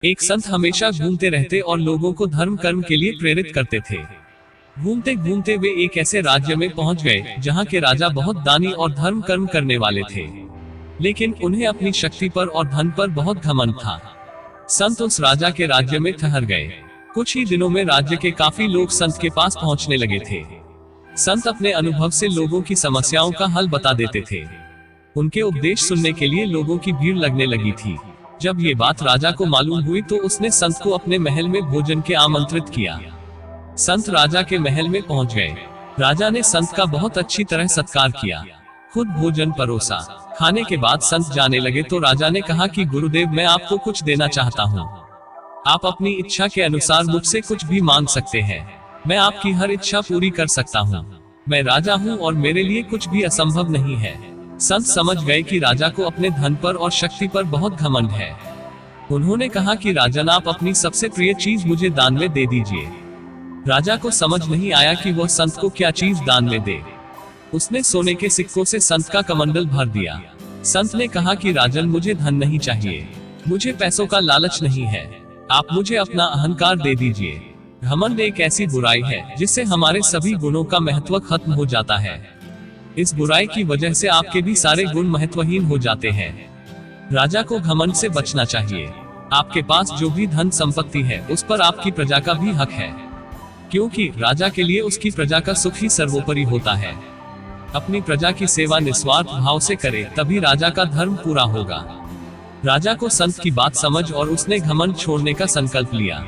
एक संत हमेशा घूमते रहते और लोगों को धर्म कर्म के लिए प्रेरित करते थे। घूमते घूमते वे एक ऐसे राज्य में पहुंच गए जहां के राजा बहुत दानी और धर्म कर्म करने वाले थे, लेकिन उन्हें अपनी शक्ति पर और धन पर बहुत घमंड था। संत उस राजा के राज्य में ठहर गए। कुछ ही दिनों में राज्य के काफी लोग संत के पास पहुंचने लगे थे। संत अपने अनुभव से लोगों की समस्याओं का हल बता देते थे। उनके उपदेश सुनने के लिए लोगों की भीड़ लगने लगी थी। जब ये बात राजा को मालूम हुई तो उसने संत को अपने महल में भोजन के आमंत्रित किया। संत राजा के महल में पहुंच गए। राजा ने संत का बहुत अच्छी तरह सत्कार किया, खुद भोजन परोसा। खाने के बाद संत जाने लगे तो राजा ने कहा कि गुरुदेव, मैं आपको कुछ देना चाहता हूँ। आप अपनी इच्छा के अनुसार मुझसे कुछ भी मांग सकते हैं। मैं आपकी हर इच्छा पूरी कर सकता हूँ। मैं राजा हूँ और मेरे लिए कुछ भी असंभव नहीं है। संत समझ गए कि राजा को अपने धन पर और शक्ति पर बहुत घमंड है। उन्होंने कहा कि राजन, आप अपनी सबसे प्रिय चीज मुझे दान में दे दीजिए। राजा को समझ नहीं आया कि वह संत को क्या चीज दान में दे। उसने सोने के सिक्कों से संत का कमंडल भर दिया। संत ने कहा कि राजन, मुझे धन नहीं चाहिए, मुझे पैसों का लालच नहीं है, आप मुझे अपना अहंकार दे दीजिए। घमंड एक ऐसी बुराई है जिससे हमारे सभी गुणों का महत्व खत्म हो जाता है। इस बुराई की वजह से आपके भी सारे गुण महत्वहीन हो जाते हैं। राजा को घमंड से बचना चाहिए। आपके पास जो भी धन संपत्ति है उस पर आपकी प्रजा का भी हक है, क्योंकि राजा के लिए उसकी प्रजा का सुख ही सर्वोपरि होता है। अपनी प्रजा की सेवा निस्वार्थ भाव से करे, तभी राजा का धर्म पूरा होगा। राजा को संत की बात समझ और उसने घमंड छोड़ने का संकल्प लिया।